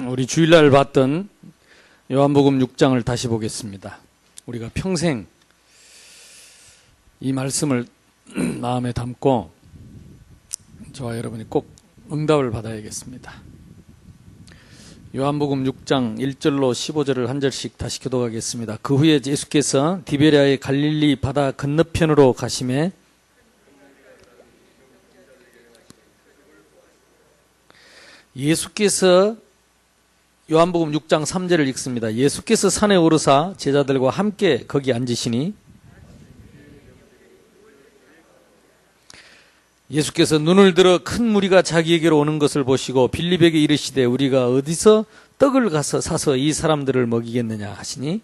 우리 주일날 봤던 요한복음 6장을 다시 보겠습니다. 우리가 평생 이 말씀을 마음에 담고 저와 여러분이 꼭 응답을 받아야겠습니다. 요한복음 6장 1절로 15절을 한 절씩 다시 교독하겠습니다. 그 후에 예수께서 디베랴의 갈릴리 바다 건너편으로 가시매 예수께서 요한복음 6장 3절을 읽습니다. 예수께서 산에 오르사 제자들과 함께 거기 앉으시니 예수께서 눈을 들어 큰 무리가 자기에게로 오는 것을 보시고 빌립에게 이르시되 우리가 어디서 떡을 가서 사서 이 사람들을 먹이겠느냐 하시니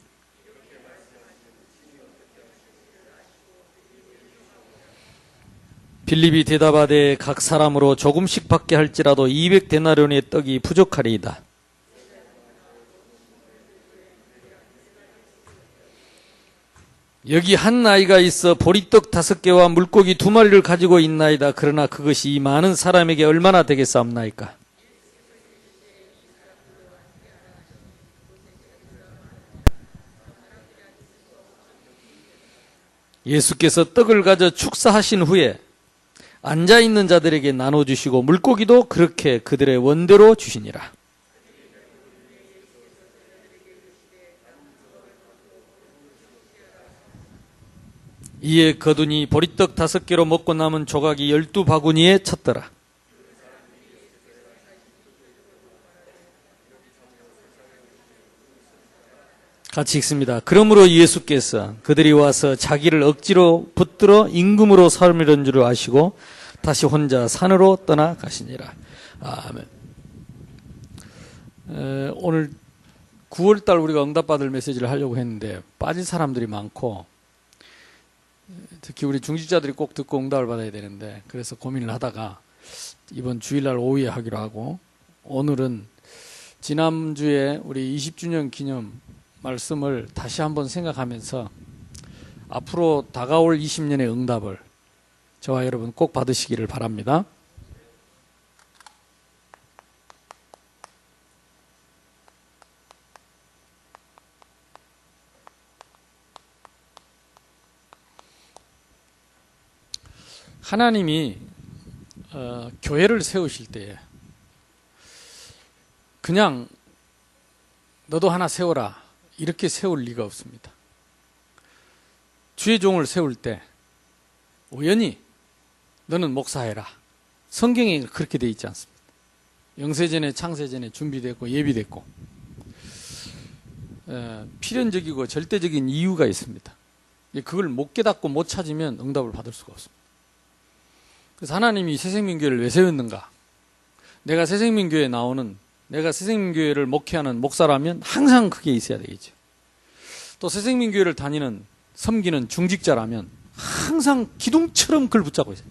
빌립이 대답하되 각 사람으로 조금씩 받게 할지라도 200데나리온의 떡이 부족하리이다. 여기 한 아이가 있어 보리떡 5개와 물고기 2마리를 가지고 있나이다. 그러나 그것이 이 많은 사람에게 얼마나 되겠사옵나이까? 예수께서 떡을 가져 축사하신 후에 앉아있는 자들에게 나눠주시고 물고기도 그렇게 그들의 원대로 주시니라. 이에 거두니 보리떡 5개로 먹고 남은 조각이 12바구니에 찼더라. 같이 읽습니다. 그러므로 예수께서 그들이 와서 자기를 억지로 붙들어 임금으로 삼으려는 줄 아시고 다시 혼자 산으로 떠나가시니라. 아멘. 오늘 9월달 우리가 응답받을 메시지를 하려고 했는데 빠진 사람들이 많고 특히 우리 중직자들이 꼭 듣고 응답을 받아야 되는데 그래서 고민을 하다가 이번 주일날 오후에 하기로 하고 오늘은 지난주에 우리 20주년 기념 말씀을 다시 한번 생각하면서 앞으로 다가올 20년의 응답을 저와 여러분 꼭 받으시기를 바랍니다. 하나님이 교회를 세우실 때에 그냥 너도 하나 세워라 이렇게 세울 리가 없습니다. 주의 종을 세울 때 우연히 너는 목사해라. 성경에 그렇게 되어 있지 않습니다. 영세전에 창세전에 준비됐고 예비됐고 필연적이고 절대적인 이유가 있습니다. 그걸 못 깨닫고 못 찾으면 응답을 받을 수가 없습니다. 그래서 하나님이 새생명교회를 왜 세웠는가? 내가 새생명교회에 나오는 내가 새생명교회를 목회하는 목사라면 항상 그게 있어야 되겠죠. 또 새생명교회를 다니는 섬기는 중직자라면 항상 기둥처럼 그걸 붙잡고 있어요.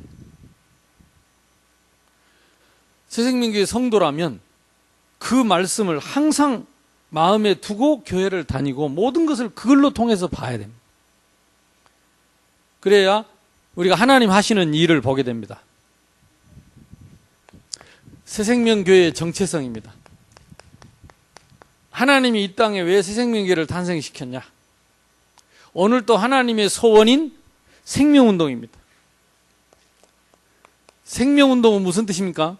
새생명교회 성도라면 그 말씀을 항상 마음에 두고 교회를 다니고 모든 것을 그걸로 통해서 봐야 됩니다. 그래야 우리가 하나님 하시는 일을 보게 됩니다. 새생명교회의 정체성입니다. 하나님이 이 땅에 왜 새생명교회를 탄생시켰냐? 오늘 또 하나님의 소원인 생명운동입니다. 생명운동은 무슨 뜻입니까?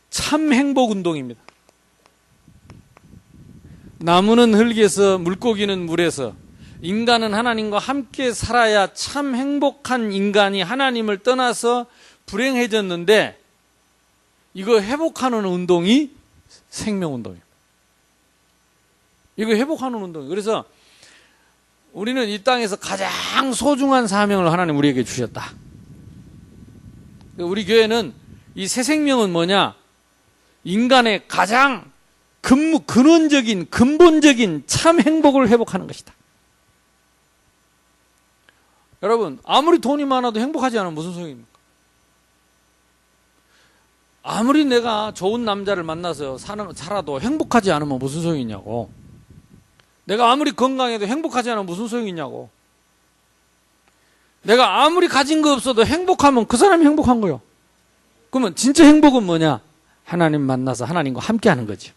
참 행복운동입니다. 나무는 흙에서 물고기는 물에서 인간은 하나님과 함께 살아야 참 행복한 인간이 하나님을 떠나서 불행해졌는데 이거 회복하는 운동이 생명운동이에요. 이거 회복하는 운동이에요. 그래서 우리는 이 땅에서 가장 소중한 사명을 하나님 우리에게 주셨다. 우리 교회는 이 새 생명은 뭐냐? 인간의 가장 근원적인 근본적인 참 행복을 회복하는 것이다. 여러분 아무리 돈이 많아도 행복하지 않으면 무슨 소용입니까? 아무리 내가 좋은 남자를 만나서 살아도 행복하지 않으면 무슨 소용이 있냐고. 내가 아무리 건강해도 행복하지 않으면 무슨 소용이 있냐고. 내가 아무리 가진 거 없어도 행복하면 그 사람이 행복한 거예요. 그러면 진짜 행복은 뭐냐? 하나님 만나서 하나님과 함께 하는 거죠.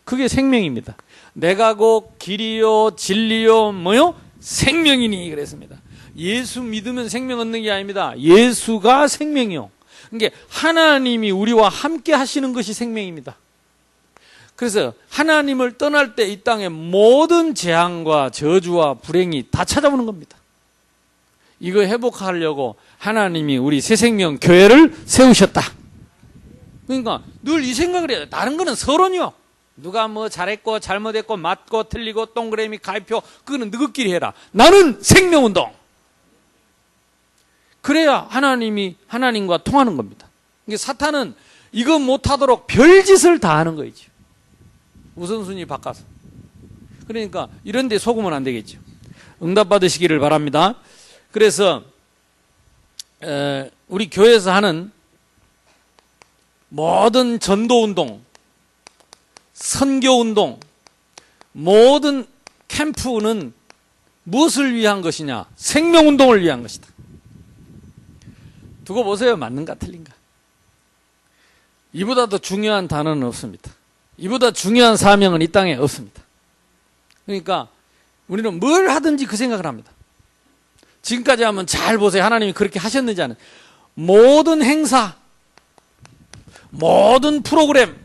그게 생명입니다. 내가 곧 길이요 진리요 뭐요? 생명이니 그랬습니다. 예수 믿으면 생명 얻는 게 아닙니다. 예수가 생명이요. 그러니까 하나님이 우리와 함께 하시는 것이 생명입니다. 그래서 하나님을 떠날 때 이 땅에 모든 재앙과 저주와 불행이 다 찾아오는 겁니다. 이거 회복하려고 하나님이 우리 새생명 교회를 세우셨다. 그러니까 늘 이 생각을 해야 돼. 다른 거는 서론이요. 누가 뭐 잘했고 잘못했고 맞고 틀리고 동그라미 가위표 그거는 너희끼리 해라. 나는 생명운동. 그래야 하나님과 통하는 겁니다. 그러니까 사탄은 이거 못하도록 별짓을 다 하는 거이죠. 우선순위 바꿔서. 그러니까 이런 데 속으면 안 되겠죠. 응답 받으시기를 바랍니다. 그래서 우리 교회에서 하는 모든 전도운동, 선교운동, 모든 캠프는 무엇을 위한 것이냐? 생명운동을 위한 것이다. 두고 보세요. 맞는가 틀린가? 이보다 더 중요한 단어는 없습니다. 이보다 중요한 사명은 이 땅에 없습니다. 그러니까 우리는 뭘 하든지 그 생각을 합니다. 지금까지 하면 잘 보세요. 하나님이 그렇게 하셨는지 않은 모든 행사, 모든 프로그램,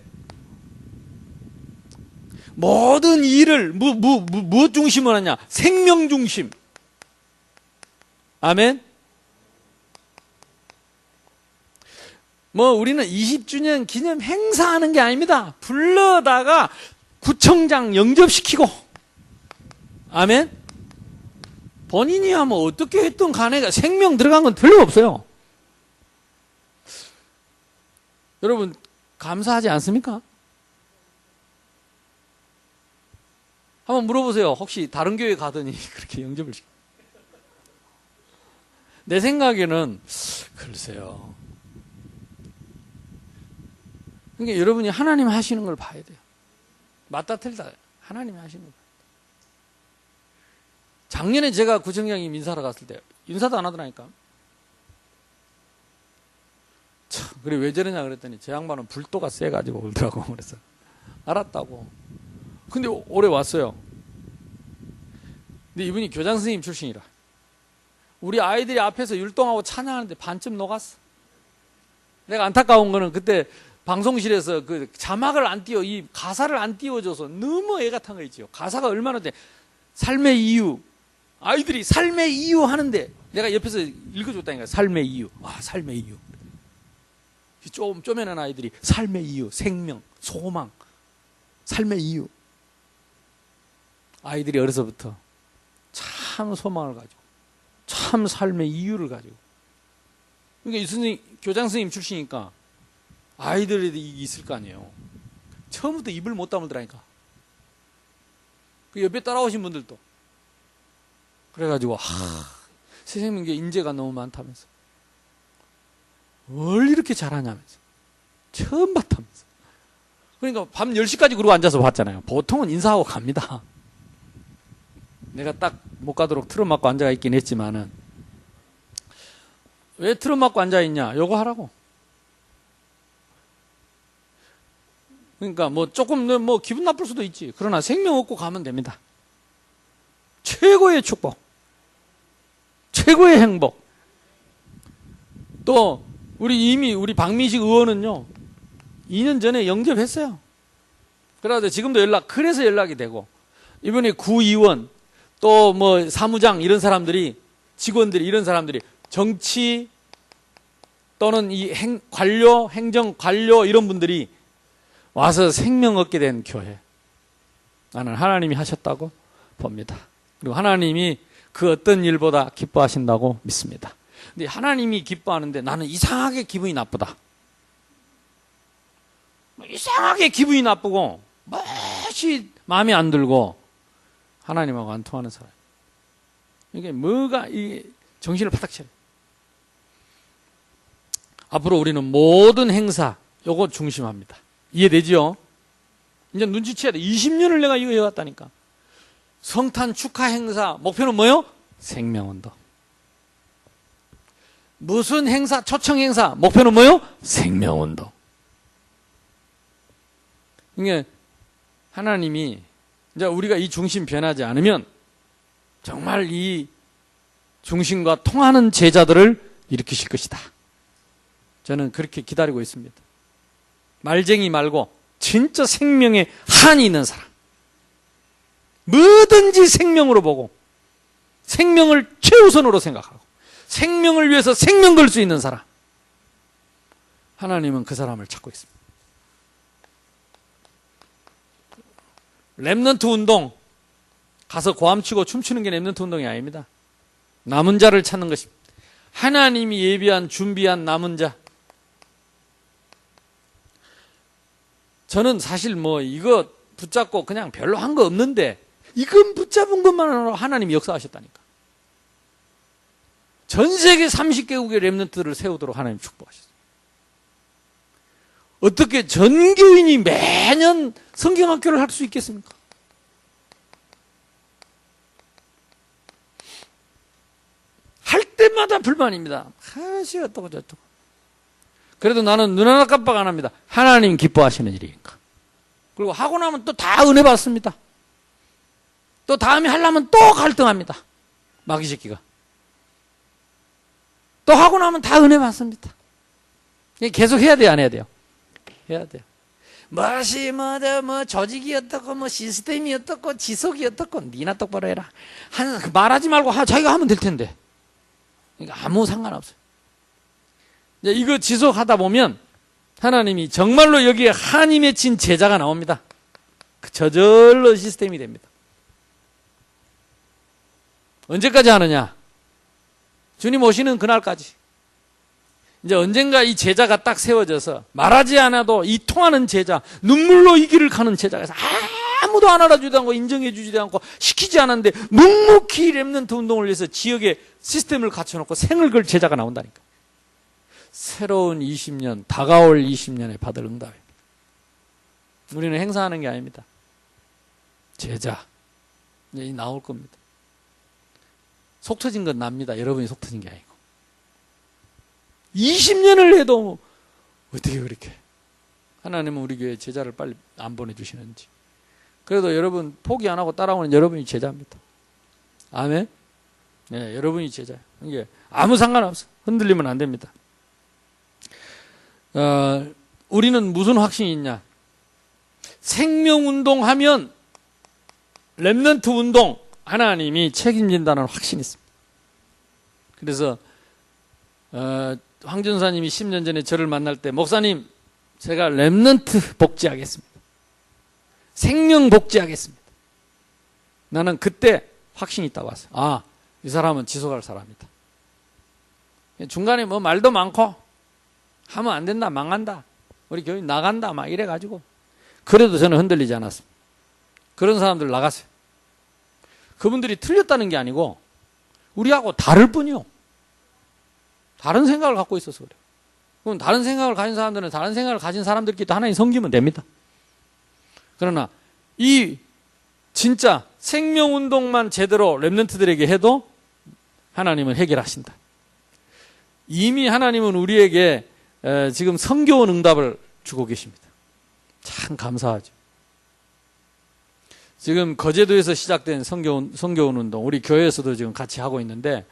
모든 일을 무엇 중심으로 하냐? 생명 중심. 아멘. 우리는 20주년 기념 행사하는 게 아닙니다. 불러다가 구청장 영접시키고. 아멘. 본인이 하면 어떻게 했던 간에 생명 들어간 건 별로 없어요. 여러분 감사하지 않습니까? 한번 물어보세요. 혹시 다른 교회 가더니 그렇게 영접을 시켜? 내 생각에는 글쎄요. 그러니까 여러분이 하나님 하시는 걸 봐야 돼요. 맞다 틀리다 하나님이 하시는 걸 봐야 돼요. 작년에 제가 구청장님 인사하러 갔을 때 인사도 안 하더라니까. 참, 그래 왜 저러냐 그랬더니 제 양반은 불도가 세가지고 그러더라고. 그래서 알았다고. 근데 올해 왔어요. 근데 이분이 교장 선생님 출신이라. 우리 아이들이 앞에서 율동하고 찬양하는데 반쯤 녹았어. 내가 안타까운 거는 그때 방송실에서 그 자막을 안 띄워, 이 가사를 안 띄워줘서 너무 애가 탄 거 있죠. 가사가 얼마나 돼. 삶의 이유. 아이들이 삶의 이유 하는데 내가 옆에서 읽어줬다니까. 삶의 이유. 삶의 이유. 쪼매난 아이들이 삶의 이유, 생명, 소망, 삶의 이유. 아이들이 어려서부터 참 소망을 가지고, 참 삶의 이유를 가지고. 그러니까 이 선생님, 교장 선생님 출신이니까 아이들에도 있을 거 아니에요. 처음부터 입을 못 다물더라니까. 그 옆에 따라오신 분들도. 그래가지고, 선생님께 인재가 너무 많다면서. 뭘 이렇게 잘하냐면서. 처음 봤다면서. 그러니까 밤 10시까지 그러고 앉아서 봤잖아요. 보통은 인사하고 갑니다. 내가 딱 못 가도록 틀어 막고 앉아 있긴 했지만은, 왜 틀어 막고 앉아 있냐? 요거 하라고. 그러니까 조금 기분 나쁠 수도 있지. 그러나 생명 얻고 가면 됩니다. 최고의 축복. 최고의 행복. 또 우리 박민식 의원은요 2년 전에 영접했어요. 그래서 지금도 그래서 연락이 되고, 이번에 구의원 또 사무장 이런 사람들이, 직원들이, 이런 사람들이 정치 또는 이 관료, 행정 관료 이런 분들이 와서 생명 얻게 된 교회. 나는 하나님이 하셨다고 봅니다. 그리고 하나님이 그 어떤 일보다 기뻐하신다고 믿습니다. 근데 하나님이 기뻐하는데 나는 이상하게 기분이 나쁘다. 이상하게 기분이 나쁘고 무엇이 마음에 안 들고 하나님하고 안 통하는 사람. 이게 이 정신을 바닥 차려. 앞으로 우리는 모든 행사 요거 중심합니다. 이해되죠? 이제 눈치채야 돼. 20년을 내가 이거 해왔다니까. 성탄 축하 행사 목표는 뭐요? 생명운동. 무슨 행사, 초청 행사 목표는 뭐요? 생명운동. 이게 하나님이 이제 우리가 이 중심 변하지 않으면 정말 이 중심과 통하는 제자들을 일으키실 것이다. 저는 그렇게 기다리고 있습니다. 말쟁이 말고 진짜 생명에 한이 있는 사람. 뭐든지 생명으로 보고 생명을 최우선으로 생각하고 생명을 위해서 생명 걸 수 있는 사람. 하나님은 그 사람을 찾고 있습니다. 렘넌트 운동 가서 고함치고 춤추는 게 렘넌트 운동이 아닙니다. 남은 자를 찾는 것입니다. 하나님이 예비한 준비한 남은 자. 저는 사실 뭐 이거 붙잡고 그냥 별로 한 거 없는데 이건 붙잡은 것만으로 하나님이 역사하셨다니까. 전 세계 30개국의 렘넌트를 세우도록 하나님 축복하셨어요. 어떻게 전교인이 매년 성경학교를 할 수 있겠습니까? 할 때마다 불만입니다. 하시 어떠고 저떠고. 그래도 나는 눈 하나 깜빡 안 합니다. 하나님 기뻐하시는 일이니까. 그리고 하고 나면 또 다 은혜 받습니다. 또 다음에 하려면 또 갈등합니다. 마귀 새끼가. 또 하고 나면 다 은혜 받습니다. 계속 해야 돼요, 안 해야 돼요? 해야 돼요. 무엇이 뭐 조직이 어떻고 뭐 시스템이 어떻고 지속이 어떻고 니나 똑바로 해라. 말하지 말고 자기가 하면 될 텐데. 그러니까 아무 상관없어요. 이거 지속하다 보면 하나님이 정말로 여기에 한이 맺힌 제자가 나옵니다. 저절로 시스템이 됩니다. 언제까지 하느냐? 주님 오시는 그날까지. 이제 언젠가 이 제자가 딱 세워져서 말하지 않아도 이 통하는 제자, 눈물로 이 길을 가는 제자가 있어. 아무도 안 알아주지도 않고 인정해주지도 않고 시키지 않았는데 묵묵히 렘넌트 운동을 위해서 지역에 시스템을 갖춰놓고 생을 걸 제자가 나온다니까. 새로운 20년, 다가올 20년에 받을 응답입니다. 우리는 행사하는 게 아닙니다. 제자, 이제 나올 겁니다. 속 터진 건 납니다. 여러분이 속 터진 게 아니고. 20년을 해도 어떻게 그렇게 하나님은 우리 교회에 제자를 빨리 안 보내주시는지. 그래도 여러분 포기 안 하고 따라오는 여러분이 제자입니다. 아멘? 네, 여러분이 제자예요. 이게 아무 상관없어. 흔들리면 안 됩니다. 우리는 무슨 확신이 있냐? 생명운동 하면 렘넌트 운동 하나님이 책임진다는 확신이 있습니다. 그래서 황준사님이 10년 전에 저를 만날 때 목사님 제가 렘넌트 복지하겠습니다. 생명 복지하겠습니다. 나는 그때 확신이 있다고 왔어요. 이 사람은 지속할 사람이다. 중간에 뭐 말도 많고 하면 안 된다, 망한다, 우리 교회 나간다 막 이래가지고 그래도 저는 흔들리지 않았습니다. 그런 사람들 나갔어요. 그분들이 틀렸다는 게 아니고 우리하고 다를 뿐이요. 다른 생각을 갖고 있어서 그래요. 그럼 다른 생각을 가진 사람들은 다른 생각을 가진 사람들끼리 또 하나님 섬기면 됩니다. 그러나 이 진짜 생명운동만 제대로 렘넌트들에게 해도 하나님은 해결하신다. 이미 하나님은 우리에게 지금 성교원 응답을 주고 계십니다. 참 감사하죠. 지금 거제도에서 시작된 성교원 운동, 우리 교회에서도 지금 같이 하고 있는데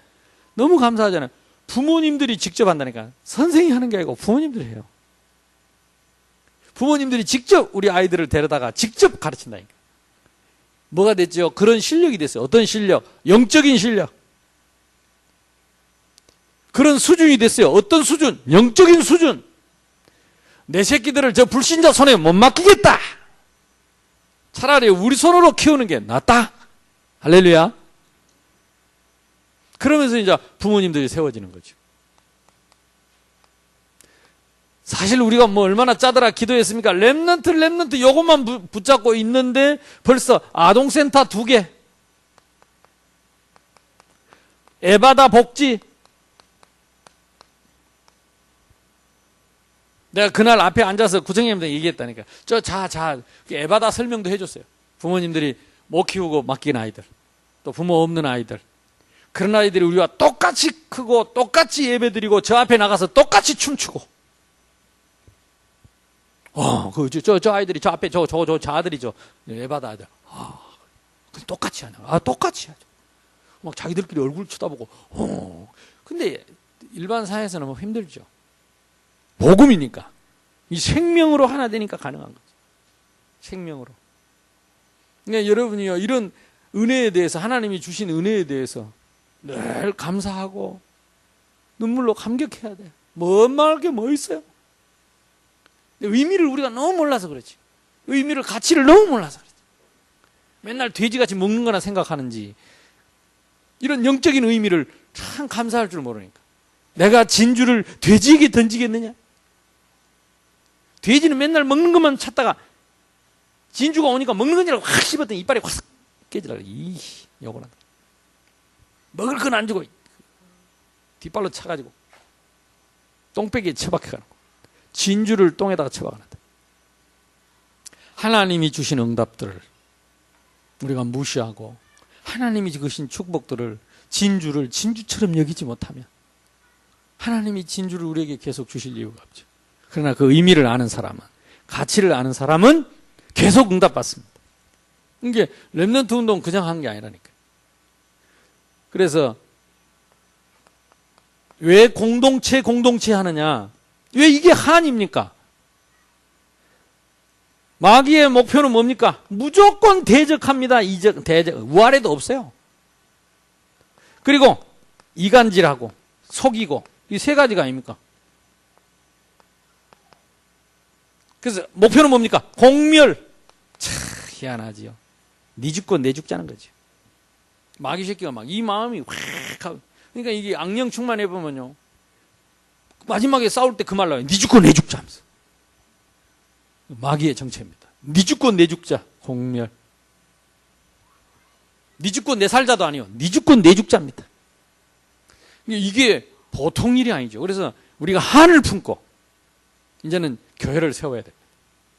너무 감사하잖아요. 부모님들이 직접 한다니까. 선생이 하는 게 아니고 부모님들이 해요. 부모님들이 직접 우리 아이들을 데려다가 직접 가르친다니까. 뭐가 됐죠? 그런 실력이 됐어요. 어떤 실력? 영적인 실력. 그런 수준이 됐어요. 어떤 수준? 영적인 수준. 내 새끼들을 저 불신자 손에 못 맡기겠다. 차라리 우리 손으로 키우는 게 낫다. 할렐루야. 그러면서 이제 부모님들이 세워지는 거죠. 사실 우리가 뭐 얼마나 짜더라 기도했습니까? 렘넌트 요것만 붙잡고 있는데 벌써 아동센터 2개, 에바다 복지. 내가 그날 앞에 앉아서 구청장님한테 얘기했다니까. 에바다 설명도 해줬어요. 부모님들이 못 키우고 맡긴 아이들, 또 부모 없는 아이들, 그런 아이들이 우리와 똑같이 크고 똑같이 예배드리고 저 앞에 나가서 똑같이 춤추고 저 아이들이, 저 앞에 저 아들이죠. 에바다 아들. 똑같이 하냐. 똑같이 하죠. 막 자기들끼리 얼굴 쳐다보고, 근데 일반 사회에서는 뭐 힘들죠. 복음이니까. 이 생명으로 하나 되니까 가능한 거죠. 생명으로. 그러니까 여러분이요, 이런 은혜에 대해서, 하나님이 주신 은혜에 대해서 늘 감사하고 눈물로 감격해야 돼요. 말할 게 뭐 있어요? 의미를 우리가 너무 몰라서 그렇지. 의미를, 가치를 너무 몰라서 그렇지. 맨날 돼지같이 먹는 거나 생각하는지, 이런 영적인 의미를 참 감사할 줄 모르니까. 내가 진주를 돼지에게 던지겠느냐? 돼지는 맨날 먹는 것만 찾다가 진주가 오니까 먹는 건 줄 알고 확 씹었더니 이빨이 확 깨지더라고. 요거는 먹을 건 안 주고 뒷발로 차가지고 똥배기에 처박혀가는 거. 진주를 똥에다가 처박아놨다. 하나님이 주신 응답들을 우리가 무시하고 하나님이 주신 축복들을, 진주를 진주처럼 여기지 못하면 하나님이 진주를 우리에게 계속 주실 이유가 없죠. 그러나 그 의미를 아는 사람은, 가치를 아는 사람은 계속 응답받습니다. 이게 렘넌트 운동 그냥 한 게 아니라니까. 그래서 왜 공동체 하느냐? 왜 이게 한입니까? 마귀의 목표는 뭡니까? 무조건 대적합니다. 대적, 우아래도 없어요. 그리고 이간질하고 속이고, 이 세 가지가 아닙니까? 그래서 목표는 뭡니까? 공멸. 참 희한하지요. 네 죽고 내 죽자는 거죠. 마귀 새끼가 막 이 마음이 확 하고, 그러니까 이게 악령 충만해 보면요, 마지막에 싸울 때 그 말 나와요. 네 죽고 내 죽자 하면서. 마귀의 정체입니다. 네 죽고 내 죽자. 공멸. 네 죽고 내 살자도 아니요. 네 죽고 내 죽자입니다. 이게 보통 일이 아니죠. 그래서 우리가 한을 품고 이제는 교회를 세워야 됩니다.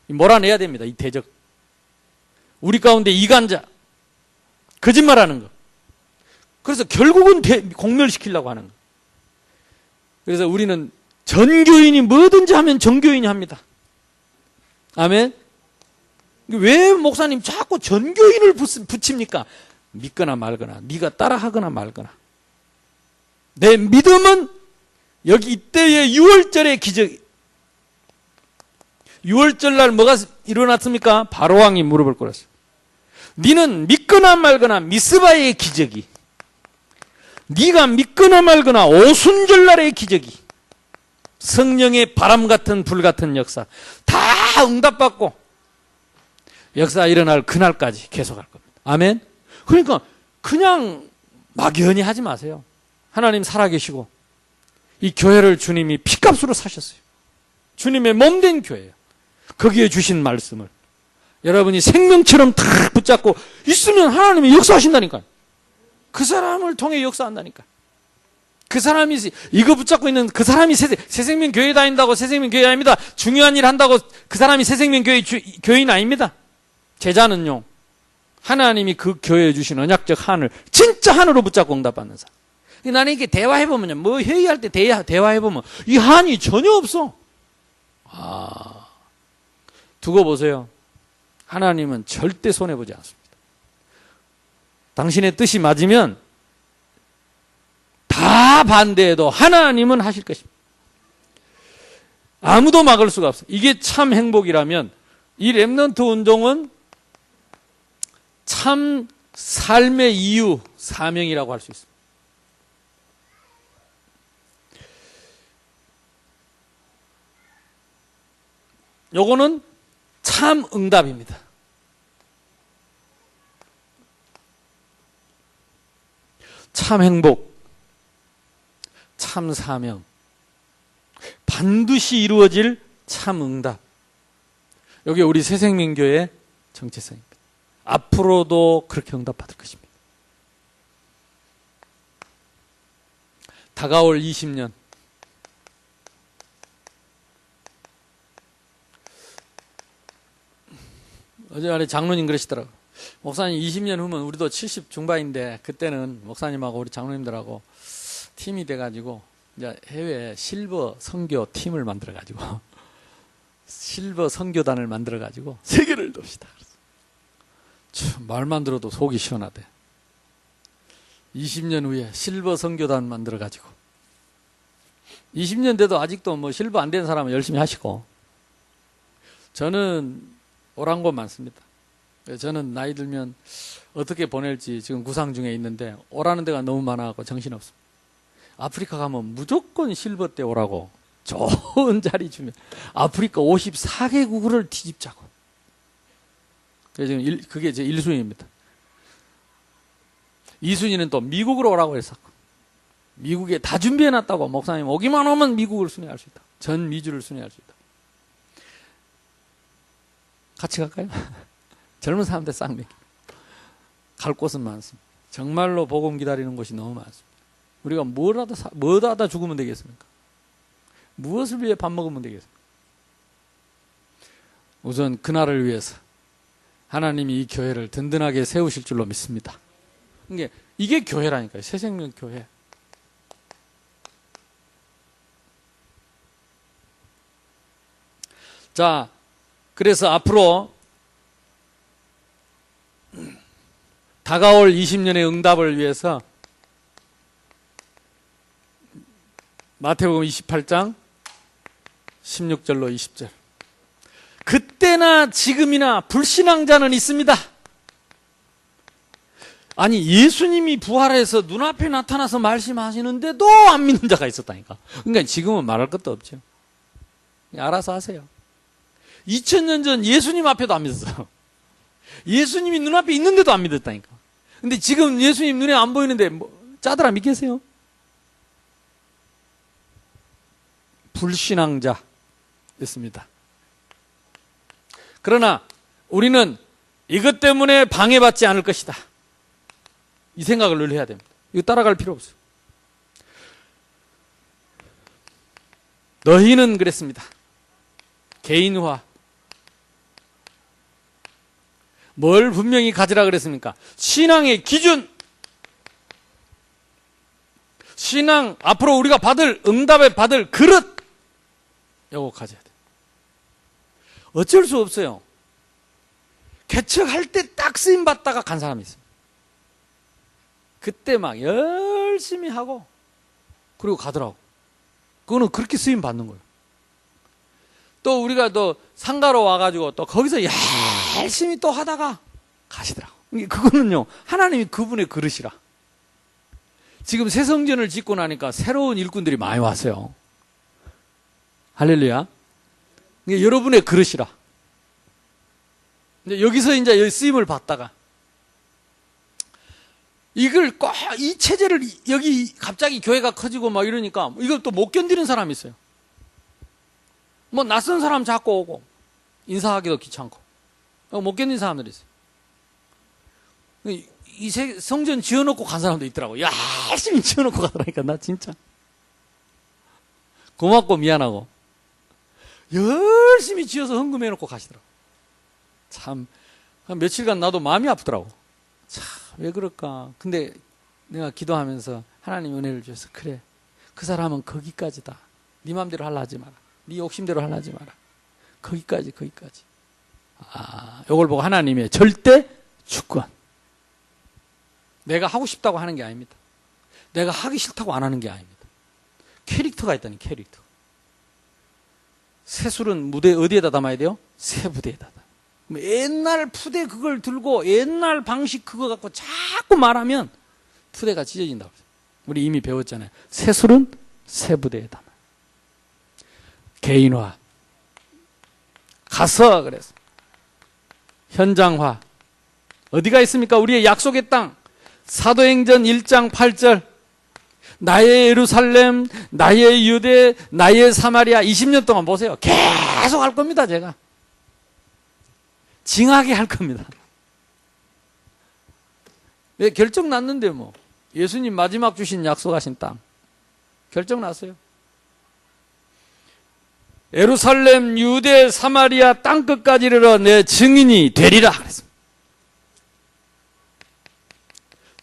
몰아내야 됩니다. 이 대적. 우리 가운데 이간자, 거짓말하는 거. 그래서 결국은 공멸시키려고 하는 거. 그래서 우리는 전교인이 뭐든지 하면 정교인이 합니다. 아멘. 왜 목사님 자꾸 전교인을 붙입니까? 믿거나 말거나, 네가 따라하거나 말거나. 내 믿음은 여기 이때의 6월절의 기적. 6월절 날 뭐가 일어났습니까? 바로왕이 무릎을 꿇었어요. 네는 믿거나 말거나 미스바의 기적이, 네가 믿거나 말거나 오순절 날의 기적이, 성령의 바람 같은 불 같은 역사 다 응답받고 역사 일어날 그날까지 계속할 겁니다. 아멘. 그러니까 그냥 막연히 하지 마세요. 하나님 살아계시고 이 교회를 주님이 피값으로 사셨어요. 주님의 몸된 교회예요. 거기에 주신 말씀을 여러분이 생명처럼 탁 붙잡고 있으면 하나님이 역사하신다니까요. 그 사람을 통해 역사한다니까. 그 사람이, 이거 붙잡고 있는 그 사람이 새생명 교회 다닌다고 새생명 교회 아닙니다. 중요한 일 한다고 그 사람이 새생명 교회 교인 아닙니다. 제자는요, 하나님이 그 교회에 주신 언약적 한을 진짜 한으로 붙잡고 응답받는 사람. 나는 이렇게 대화해보면요, 뭐 회의할 때 대화해보면 이 한이 전혀 없어. 두고 보세요. 하나님은 절대 손해보지 않습니다. 당신의 뜻이 맞으면 다 반대해도 하나님은 하실 것입니다. 아무도 막을 수가 없어요. 이게 참 행복이라면 이 렘넌트 운동은 참 삶의 이유, 사명이라고 할 수 있습니다. 요거는 참 응답입니다. 참 행복, 참 사명, 반드시 이루어질 참 응답. 여기 우리 새생명교회의 정체성입니다. 앞으로도 그렇게 응답받을 것입니다. 다가올 20년. 어제 장로님 그러시더라고요. 목사님 20년 후면 우리도 70 중반인데 그때는 목사님하고 우리 장로님들하고 팀이 돼가지고 이제 해외 실버 선교 팀을 만들어가지고 실버 선교단을 만들어가지고 세계를 돕시다. 참, 말만 들어도 속이 시원하대. 20년 후에 실버 선교단 만들어가지고 20년 돼도 아직도 뭐 실버 안 된 사람은 열심히 하시고, 저는 오란 곳 많습니다. 저는 나이 들면 어떻게 보낼지 지금 구상 중에 있는데 오라는 데가 너무 많아갖고 정신없습니다. 아프리카 가면 무조건 실버 때 오라고 좋은 자리 주면 아프리카 54개국을 뒤집자고. 지금 그게 제 1순위입니다. 2순위는 또 미국으로 오라고 했었고, 미국에 다 준비해놨다고. 목사님 오기만 하면 미국을 순회할 수 있다. 전 미주를 순회할 수 있다. 같이 갈까요? 젊은 사람들 쌍맥. 갈 곳은 많습니다. 정말로 복음 기다리는 곳이 너무 많습니다. 우리가 뭐 하다 죽으면 되겠습니까? 무엇을 위해 밥 먹으면 되겠습니까? 우선 그날을 위해서 하나님이 이 교회를 든든하게 세우실 줄로 믿습니다. 이게 교회라니까요. 새생명교회. 자, 그래서 앞으로 다가올 20년의 응답을 위해서 마태복음 28장 16절로 20절. 그때나 지금이나 불신앙자는 있습니다. 아니, 예수님이 부활해서 눈앞에 나타나서 말씀하시는데도 안 믿는 자가 있었다니까. 그러니까 지금은 말할 것도 없죠. 알아서 하세요. 2000년 전 예수님 앞에도 안 믿었어요. 예수님이 눈앞에 있는데도 안 믿었다니까. 근데 지금 예수님 눈에 안 보이는데 짜들아 믿겠어요? 불신앙자였습니다. 그러나 우리는 이것 때문에 방해받지 않을 것이다. 이 생각을 늘 해야 됩니다. 이거 따라갈 필요 없어요. 너희는 그랬습니다. 개인화. 뭘 분명히 가지라 그랬습니까? 신앙의 기준. 신앙, 앞으로 우리가 응답에 받을 그릇. 이거 가져야 돼. 어쩔 수 없어요. 개척할 때 딱 쓰임 받다가 간 사람이 있어요. 그때 막 열심히 하고 그리고 가더라고. 그거는 그렇게 쓰임 받는 거예요. 또 우리가 또 상가로 와가지고 또 거기서 열심히 또 하다가 가시더라고. 그거는요, 하나님이 그분의 그릇이라. 지금 새 성전을 짓고 나니까 새로운 일꾼들이 많이 왔어요. 할렐루야. 이게 여러분의 그릇이라. 이제 여기서 이제 쓰임을 받다가 이걸 꼭 이 체제를 여기 갑자기 교회가 커지고 막 이러니까 이걸 또 못 견디는 사람이 있어요. 뭐 낯선 사람 자꾸 오고 인사하기도 귀찮고 못 견디는 사람들이 있어요. 이 성전 지어놓고 간 사람도 있더라고. 열심히 지어놓고 가더라니까. 나 진짜 고맙고 미안하고 열심히 지어서 헌금해놓고 가시더라고. 참 한 며칠간 나도 마음이 아프더라고. 참 왜 그럴까. 근데 내가 기도하면서 하나님 은혜를 주셔서 그래, 그 사람은 거기까지다. 네 맘대로 하려 하지 마라. 네 욕심대로 하려 하지 마라. 거기까지. 요걸 보고 하나님의 절대 주권. 내가 하고 싶다고 하는 게 아닙니다. 내가 하기 싫다고 안 하는 게 아닙니다. 캐릭터가 있다니, 캐릭터. 새술은 무대 어디에다 담아야 돼요? 새 부대에다. 옛날 푸대 그걸 들고 옛날 방식 그거 갖고 자꾸 말하면 푸대가 찢어진다고. 우리 이미 배웠잖아요. 새술은 새 부대에 담아. 개인화. 가서 그래서 현장화. 어디가 있습니까? 우리의 약속의 땅. 사도행전 1장 8절. 나의 예루살렘, 나의 유대, 나의 사마리아. 20년 동안 보세요. 계속 할 겁니다, 제가. 징하게 할 겁니다. 왜? 결정 났는데 뭐. 예수님 마지막 주신 약속하신 땅. 결정 났어요. 예루살렘, 유대, 사마리아 땅끝까지 이르러 내 증인이 되리라 그랬습니다.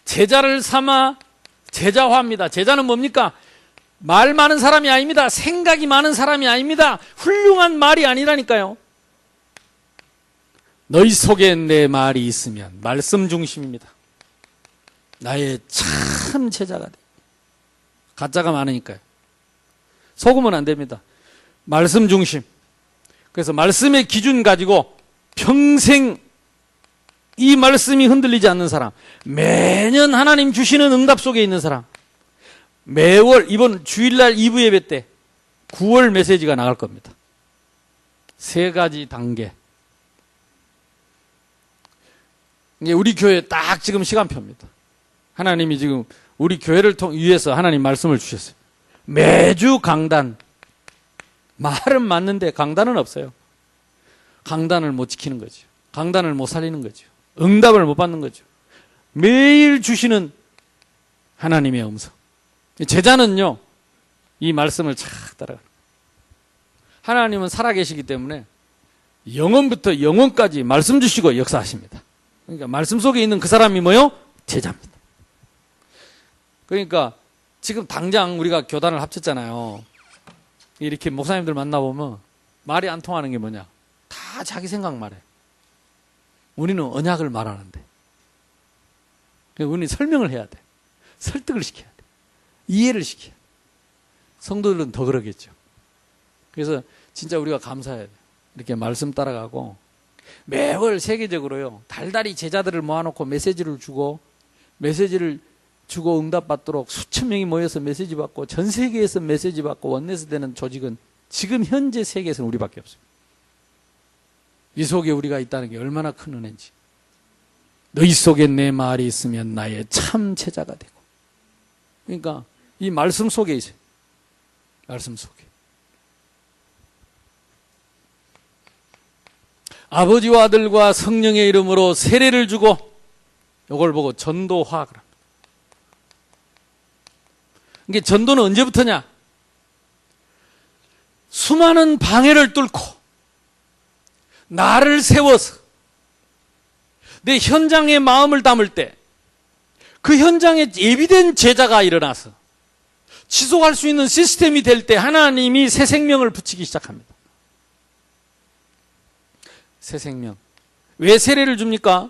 제자를 삼아 제자화입니다. 제자는 뭡니까? 말 많은 사람이 아닙니다. 생각이 많은 사람이 아닙니다. 훌륭한 말이 아니라니까요. 너희 속에 내 말이 있으면 말씀 중심입니다. 나의 참 제자가 돼. 가짜가 많으니까요. 속으면 안 됩니다. 말씀 중심. 그래서 말씀의 기준 가지고 평생 이 말씀이 흔들리지 않는 사람, 매년 하나님 주시는 응답 속에 있는 사람, 매월 이번 주일날 2부 예배 때 9월 메시지가 나갈 겁니다. 3가지 단계. 이게 우리 교회 딱 지금 시간표입니다. 하나님이 지금 우리 교회를 위해서 하나님 말씀을 주셨어요. 매주 강단. 말은 맞는데 강단은 없어요. 강단을 못 지키는 거죠. 강단을 못 살리는 거죠. 응답을 못 받는 거죠. 매일 주시는 하나님의 음성. 제자는요, 이 말씀을 착 따라가는 거예요. 하나님은 살아계시기 때문에 영원부터 영원까지 말씀 주시고 역사하십니다. 그러니까 말씀 속에 있는 그 사람이 뭐요? 제자입니다. 그러니까 지금 당장 우리가 교단을 합쳤잖아요. 이렇게 목사님들 만나보면 말이 안 통하는 게 뭐냐? 다 자기 생각 말해. 우리는 언약을 말하는데. 우리는 설명을 해야 돼. 설득을 시켜야 돼. 이해를 시켜야 돼. 성도들은 더 그러겠죠. 그래서 진짜 우리가 감사해야 돼. 이렇게 말씀 따라가고 매월 세계적으로요. 달달이 제자들을 모아놓고 메시지를 주고 응답받도록 수천 명이 모여서 메시지 받고 전 세계에서 메시지 받고 원내에서 되는 조직은 지금 현재 세계에서는 우리밖에 없습니다. 이 속에 우리가 있다는 게 얼마나 큰 은혜인지. 너희 속에 내 말이 있으면 나의 참 제자가 되고. 그러니까 이 말씀 속에 있어요. 말씀 속에. 아버지와 아들과 성령의 이름으로 세례를 주고 이걸 보고 전도화 그럽니다. 이게 전도는 언제부터냐? 수많은 방해를 뚫고 나를 세워서 내 현장에 마음을 담을 때 그 현장에 예비된 제자가 일어나서 지속할 수 있는 시스템이 될 때 하나님이 새 생명을 붙이기 시작합니다. 새 생명. 왜 세례를 줍니까?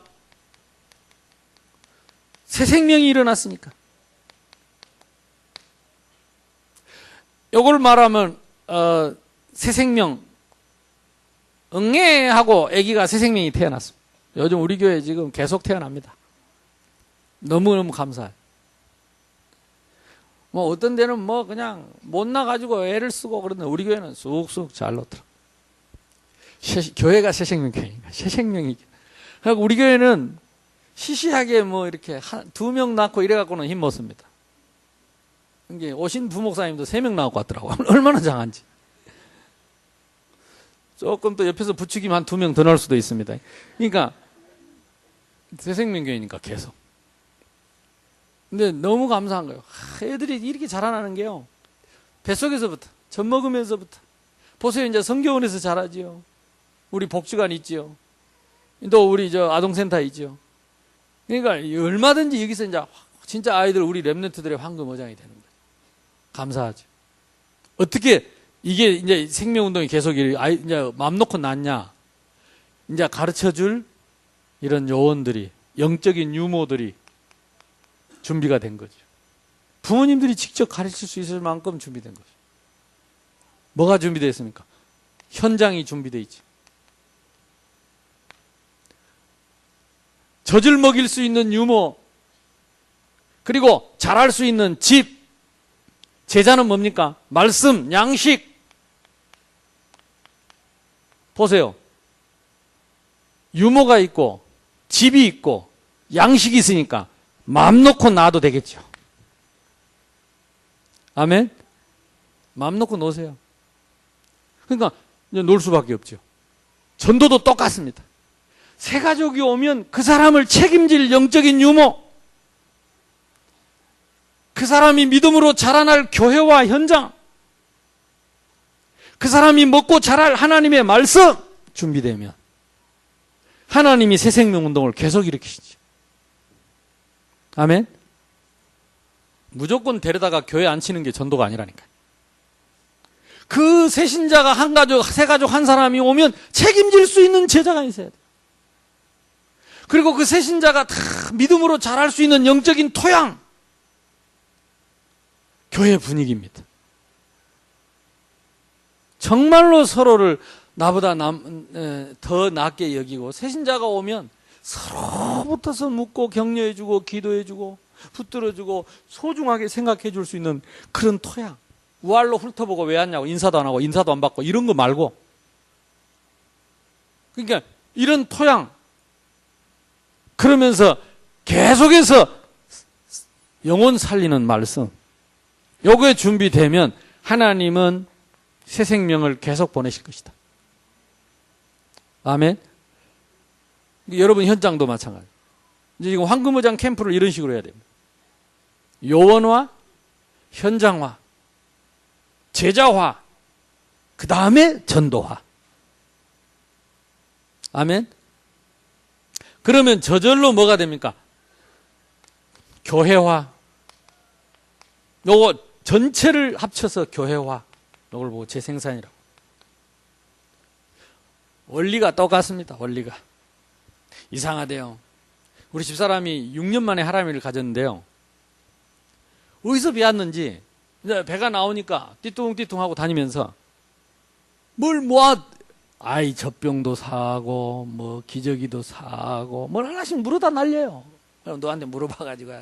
새 생명이 일어났으니까. 요걸 말하면 새 생명 응애하고 아기가 새 생명이 태어났습니다. 요즘 우리 교회 지금 계속 태어납니다. 너무너무 감사해요. 뭐 어떤 데는 뭐 그냥 못 나가지고 애를 쓰고 그러는데 우리 교회는 쑥쑥 잘 넣더라. 교회가 새 생명 교회니까 새 생명이. 그러니까 우리 교회는 시시하게 뭐 이렇게 2명 낳고 이래갖고는 힘 못 씁니다. 이게 오신 부목사님도 3명 나오고 왔더라고. 얼마나 장한지. 조금 또 옆에서 부추기면 한 2명 더 넣을 수도 있습니다. 그러니까 새생명교회니까 계속. 근데 너무 감사한 거예요. 애들이 이렇게 자라나는 게요. 뱃속에서부터, 젖 먹으면서부터. 보세요, 이제 성교원에서 자라지요. 우리 복지관 있지요. 또 우리 아동센터 있지요. 그러니까 얼마든지 여기서 이제 진짜 아이들 우리 랩런트들의 황금 어장이 되는 거예요. 감사하죠. 어떻게 이게 이제 생명운동이 계속 이제 맘 놓고 났냐? 이제 가르쳐 줄 이런 요원들이, 영적인 유모들이 준비가 된 거죠. 부모님들이 직접 가르칠 수 있을 만큼 준비된 거죠. 뭐가 준비되어 있습니까? 현장이 준비되어 있죠. 젖을 먹일 수 있는 유모, 그리고 잘할 수 있는 집. 제자는 뭡니까? 말씀, 양식. 보세요. 유모가 있고 집이 있고 양식이 있으니까 마음 놓고 놔도 되겠죠. 아멘? 마음 놓고 놓으세요. 그러니까 이제 놀 수밖에 없죠. 전도도 똑같습니다. 새 가족이 오면 그 사람을 책임질 영적인 유모, 그 사람이 믿음으로 자라날 교회와 현장, 그 사람이 먹고 자랄 하나님의 말씀 준비되면 하나님이 새 생명 운동을 계속 일으키시죠. 아멘? 무조건 데려다가 교회 앉히는 게 전도가 아니라니까요. 그 새신자가 한 가족, 세 가족 한 사람이 오면 책임질 수 있는 제자가 있어야 돼요. 그리고 그 새신자가 다 믿음으로 자랄 수 있는 영적인 토양, 교회 분위기입니다. 정말로 서로를 나보다 더 낫게 여기고, 새신자가 오면 서로 붙어서 묻고 격려해주고 기도해주고 붙들어주고 소중하게 생각해 줄 수 있는 그런 토양. 우알로 훑어보고 왜 왔냐고 인사도 안 하고 인사도 안 받고 이런 거 말고, 그러니까 이런 토양, 그러면서 계속해서 영혼 살리는 말씀, 요거에 준비되면 하나님은 새 생명을 계속 보내실 것이다. 아멘. 여러분 현장도 마찬가지. 이제 지금 황금의장 캠프를 이런 식으로 해야 됩니다. 요원화, 현장화, 제자화, 그 다음에 전도화. 아멘. 그러면 저절로 뭐가 됩니까? 교회화. 요거 전체를 합쳐서 교회화. 요걸 보고 재생산이라고. 원리가 똑같습니다. 원리가. 이상하대요. 우리 집사람이 6년 만에 하람이를 가졌는데요. 어디서 배웠는지 이제 배가 나오니까 띠뚱띠뚱하고 다니면서 뭘 모아, 아이 젖병도 사고 뭐 기저귀도 사고 뭘 하나씩 물어다 날려요. 그럼 너한테 물어봐가지고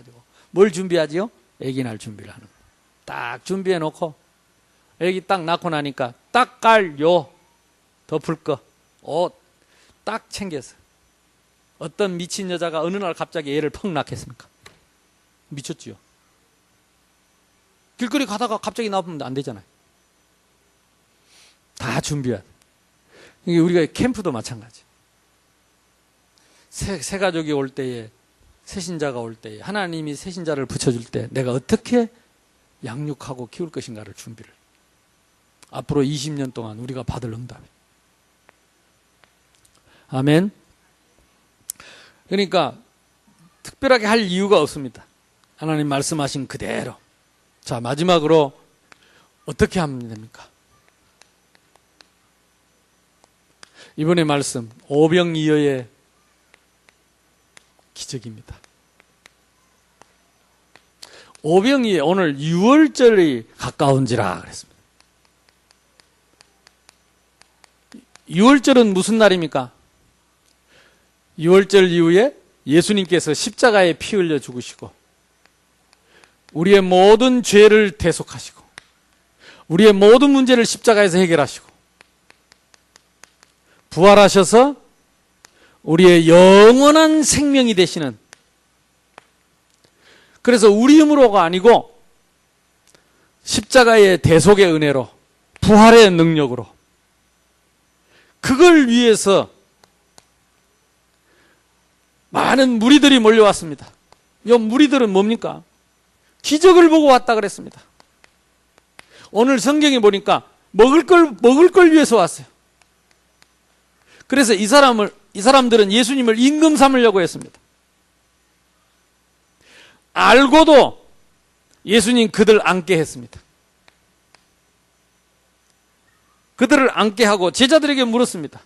뭘 준비하지요? 애기 날 준비를 하는 거예요. 딱 준비해 놓고 애기 딱 낳고 나니까 딱 깔 요 덮을 거 옷 딱 챙겼어. 어떤 미친 여자가 어느 날 갑자기 애를 펑 낳겠습니까? 미쳤지요. 길거리 가다가 갑자기 나오면 안 되잖아요. 다 준비해야 돼. 이게 우리가 캠프도 마찬가지. 새 가족이 올 때에, 새신자가 올 때에, 하나님이 새신자를 붙여줄 때 내가 어떻게 양육하고 키울 것인가를 준비를. 앞으로 20년 동안 우리가 받을 응답. 아멘. 그러니까 특별하게 할 이유가 없습니다. 하나님 말씀하신 그대로. 자, 마지막으로 어떻게 하면 됩니까? 이번에 말씀 오병이어의 기적입니다. 오병이어, 오늘 6월절이 가까운지라 그랬습니다. 6월절은 무슨 날입니까? 6월절 이후에 예수님께서 십자가에 피 흘려 죽으시고 우리의 모든 죄를 대속하시고 우리의 모든 문제를 십자가에서 해결하시고 부활하셔서 우리의 영원한 생명이 되시는, 그래서 우리 힘으로가 아니고 십자가의 대속의 은혜로 부활의 능력으로 그걸 위해서 많은 무리들이 몰려왔습니다. 이 무리들은 뭡니까? 기적을 보고 왔다 그랬습니다. 오늘 성경에 보니까 먹을 걸 위해서 왔어요. 그래서 이 사람들은 예수님을 임금 삼으려고 했습니다. 알고도 예수님 그들 앉게 했습니다. 그들을 앉게 하고 제자들에게 물었습니다.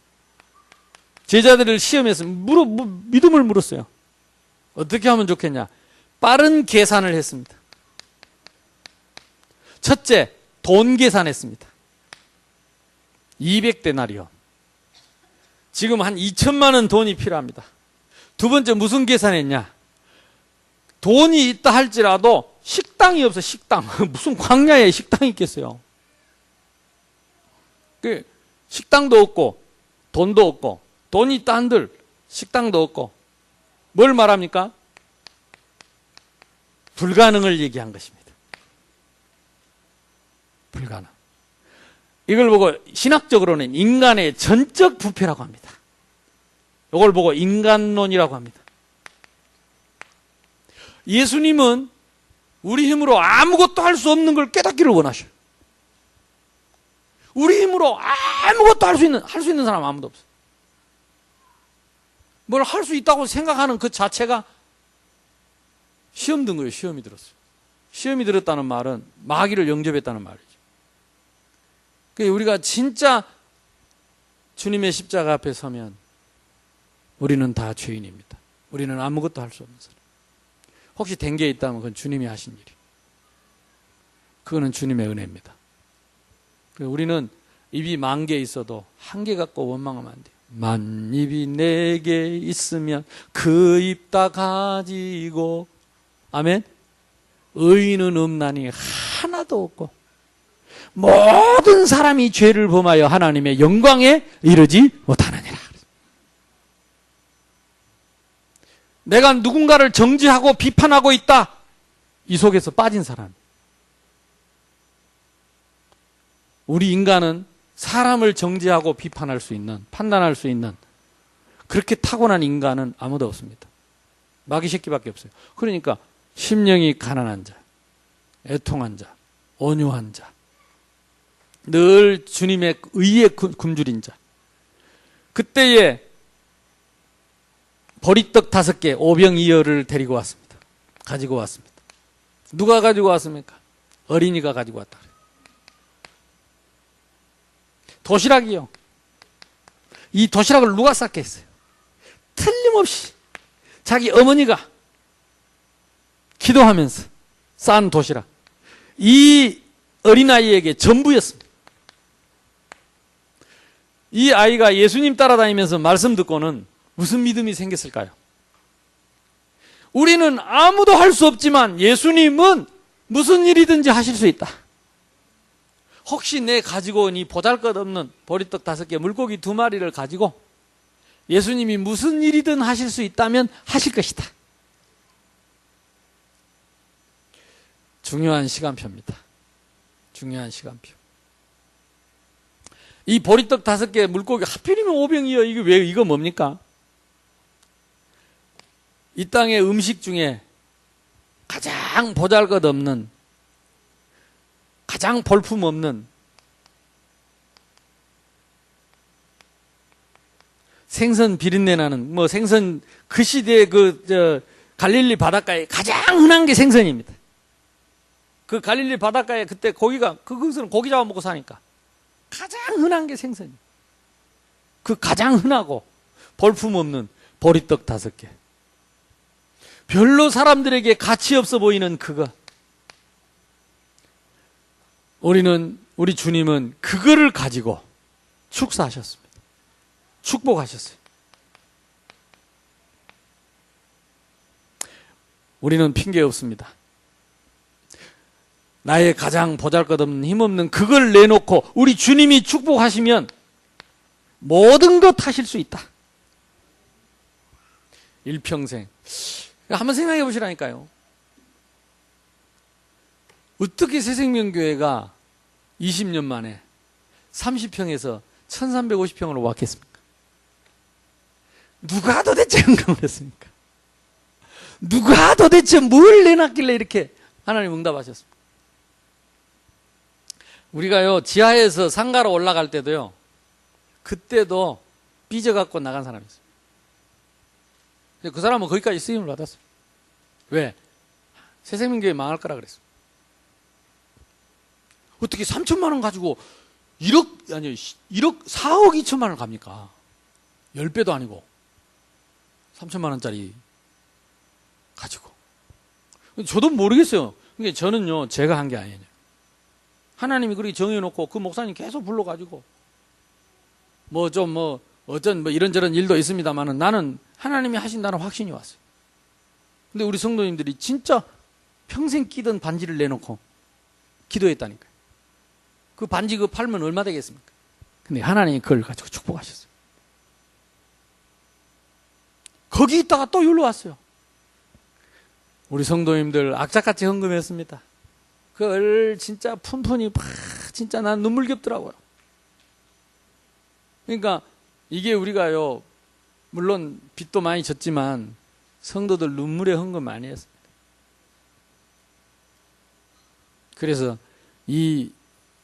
제자들을 시험해서 믿음을 물었어요. 어떻게 하면 좋겠냐? 빠른 계산을 했습니다. 첫째, 돈 계산했습니다. 200데나리온. 지금 한 2천만 원 돈이 필요합니다. 두 번째, 무슨 계산했냐? 돈이 있다 할지라도 식당이 없어, 식당. 무슨 광야에 식당이 있겠어요? 식당도 없고 돈도 없고 돈이 있다 한들 식당도 없고 뭘 말합니까? 불가능을 얘기한 것입니다. 불가능. 이걸 보고 신학적으로는 인간의 전적 부패라고 합니다. 이걸 보고 인간론이라고 합니다. 예수님은 우리 힘으로 아무것도 할 수 없는 걸 깨닫기를 원하셔요. 우리 힘으로 아무것도 할 수 있는 사람 아무도 없어요. 뭘 할 수 있다고 생각하는 그 자체가 시험 든 거예요. 시험이 들었어요. 시험이 들었다는 말은 마귀를 영접했다는 말이죠. 그러니까 우리가 진짜 주님의 십자가 앞에 서면 우리는 다 죄인입니다. 우리는 아무것도 할 수 없는 사람. 혹시 된 게 있다면 그건 주님이 하신 일이에요. 그거는 주님의 은혜입니다. 우리는 입이 10,000개 있어도 1개 갖고 원망하면 안 돼요. 만입이 내게 있으면 그 입 다 가지고, 아멘. 의인은 없나니 하나도 없고 모든 사람이 죄를 범하여 하나님의 영광에 이르지 못하느니라. 내가 누군가를 정죄하고 비판하고 있다, 이 속에서 빠진 사람. 우리 인간은 사람을 정죄하고 비판할 수 있는, 판단할 수 있는 그렇게 타고난 인간은 아무도 없습니다. 마귀 새끼밖에 없어요. 그러니까 심령이 가난한 자, 애통한 자, 온유한 자, 늘 주님의 의에 굶주린 자, 그때에 보리떡 5개, 오병이어를 데리고 왔습니다. 가지고 왔습니다. 누가 가지고 왔습니까? 어린이가 가지고 왔다. 도시락이요. 이 도시락을 누가 쌌겠어요? 틀림없이 자기 어머니가 기도하면서 싼 도시락. 이 어린아이에게 전부였습니다. 이 아이가 예수님 따라다니면서 말씀 듣고는 무슨 믿음이 생겼을까요? 우리는 아무도 할 수 없지만 예수님은 무슨 일이든지 하실 수 있다. 혹시 내 가지고 온 이 보잘것없는 보리떡 5개, 물고기 2마리를 가지고 예수님이 무슨 일이든 하실 수 있다면 하실 것이다. 중요한 시간표입니다. 중요한 시간표. 이 보리떡 5개, 물고기 하필이면 오병이어. 이게 왜, 이거 뭡니까? 이 땅의 음식 중에 가장 보잘것없는, 가장 볼품없는 생선 비린내 나는, 생선, 그 시대에 갈릴리 바닷가에 가장 흔한 게 생선입니다. 그 갈릴리 바닷가에 그때 그것은 고기 잡아먹고 사니까 가장 흔한 게 생선이에요. 그 가장 흔하고 볼품없는 보리떡 5개. 별로 사람들에게 가치 없어 보이는 그거. 우리 주님은 그거를 가지고 축사하셨습니다. 축복하셨어요. 우리는 핑계 없습니다. 나의 가장 보잘것없는 힘없는 그걸 내놓고 우리 주님이 축복하시면 모든 것 하실 수 있다. 일평생. 한번 생각해 보시라니까요. 어떻게 새생명교회가 20년 만에 30평에서 1350평으로 왔겠습니까? 누가 도대체 응답을 했습니까? 누가 도대체 뭘 내놨길래 이렇게 하나님 응답하셨습니까? 우리가요, 지하에서 상가로 올라갈 때도요, 그때도 삐져갖고 나간 사람이 있어요. 근데 그 사람은 거기까지 쓰임을 받았어요. 왜? 새생명교회 망할 거라 그랬어요. 어떻게 3천만 원 가지고 4억 2천만 원 갑니까? 10배도 아니고 3천만 원짜리 가지고. 저도 모르겠어요. 그러니까 저는요, 제가 한 게 아니에요. 하나님이 그렇게 정해놓고 그 목사님 계속 불러가지고 어쩐 이런저런 일도 있습니다만은 나는 하나님이 하신다는 확신이 왔어요. 근데 우리 성도님들이 진짜 평생 끼던 반지를 내놓고 기도했다니까요. 그 반지 팔면 얼마 되겠습니까? 근데 하나님이 그걸 가지고 축복하셨어요. 거기 있다가 또 여기로 왔어요. 우리 성도님들 악착같이 헌금했습니다. 그걸 진짜 푼푼히 진짜 난 눈물겹더라고요. 그러니까 이게 우리가요, 물론 빚도 많이 졌지만 성도들 눈물에 헌금 많이 했습니다. 그래서 이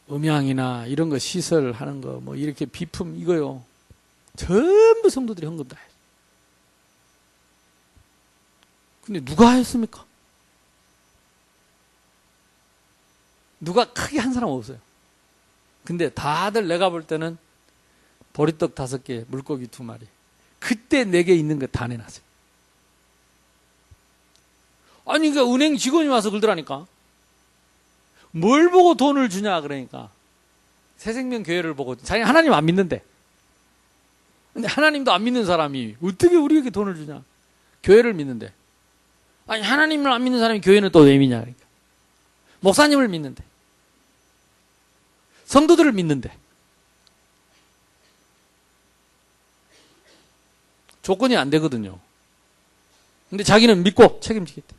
음향이나 이런 거 시설하는 거 이렇게 비품 이거요, 전부 성도들이 헌금 다 해요. 근데 누가 했습니까? 누가 크게 한 사람 없어요. 근데 다들 내가 볼 때는 보리떡 5개, 물고기 2마리. 그때 내게 있는 거 다 내놨어요. 아니, 그러니까 은행 직원이 와서 그러더라니까. 뭘 보고 돈을 주냐, 그러니까. 새생명교회를 보고, 자기 하나님 안 믿는데. 근데 하나님도 안 믿는 사람이 어떻게 우리에게 돈을 주냐? 교회를 믿는데. 아니, 하나님을 안 믿는 사람이 교회는 또 왜 믿냐, 그러니까. 목사님을 믿는데. 성도들을 믿는데. 조건이 안 되거든요. 근데 자기는 믿고 책임지겠대.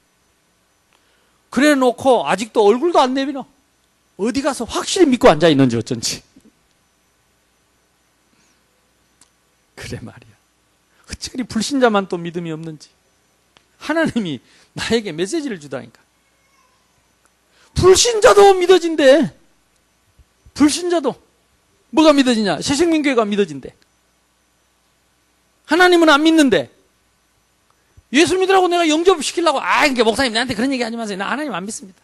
그래 놓고 아직도 얼굴도 안 내밀어. 어디 가서 확실히 믿고 앉아 있는지 어쩐지. 그래 말이야. 어찌 그리 불신자만 또 믿음이 없는지. 하나님이 나에게 메시지를 주다니까. 불신자도 믿어진대. 불신자도. 뭐가 믿어지냐? 새생명교회가 믿어진대. 하나님은 안 믿는데. 예수 믿으라고 내가 영접시키려고, 그러니까 목사님 나한테 그런 얘기 하지 마세요. 나 하나님 안 믿습니다.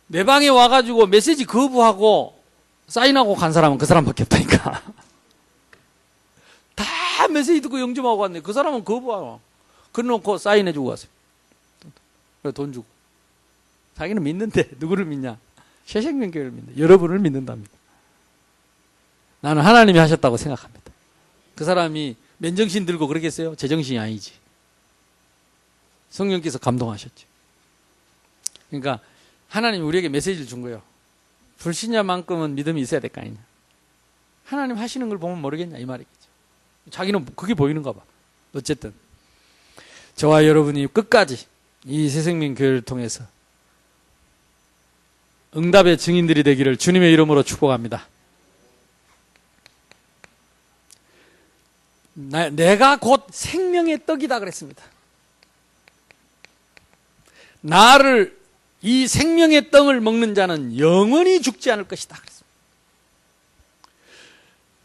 내 방에 와가지고 메시지 거부하고 사인하고 간 사람은 그 사람밖에 없다니까. 다 메시지 듣고 영접하고 갔네. 그 사람은 거부하고. 그래놓고 사인해주고 갔어요. 돈 주고. 자기는 믿는데 누구를 믿냐? 새생명교회를 믿는다. 여러분을 믿는답니다. 나는 하나님이 하셨다고 생각합니다. 그 사람이 맨정신 들고 그러겠어요? 제정신이 아니지. 성령께서 감동하셨죠. 그러니까 하나님이 우리에게 메시지를 준 거예요. 불신자만큼은 믿음이 있어야 될 거 아니냐. 하나님 하시는 걸 보면 모르겠냐 이 말이겠죠. 자기는 그게 보이는가 봐. 어쨌든 저와 여러분이 끝까지 이 새생명교회를 통해서 응답의 증인들이 되기를 주님의 이름으로 축복합니다. 내가 곧 생명의 떡이다 그랬습니다. 나를 이 생명의 떡을 먹는 자는 영원히 죽지 않을 것이다 그랬습니다.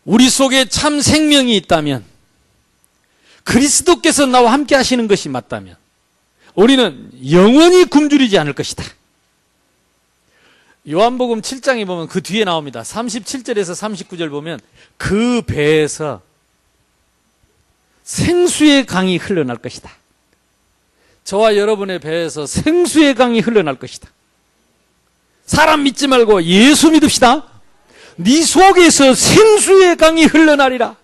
우리 속에 참 생명이 있다면, 그리스도께서 나와 함께 하시는 것이 맞다면 우리는 영원히 굶주리지 않을 것이다. 요한복음 7장에 보면 그 뒤에 나옵니다. 37절에서 39절 보면 그 배에서 생수의 강이 흘러날 것이다. 저와 여러분의 배에서 생수의 강이 흘러날 것이다. 사람 믿지 말고 예수 믿읍시다. 네 속에서 생수의 강이 흘러나리라.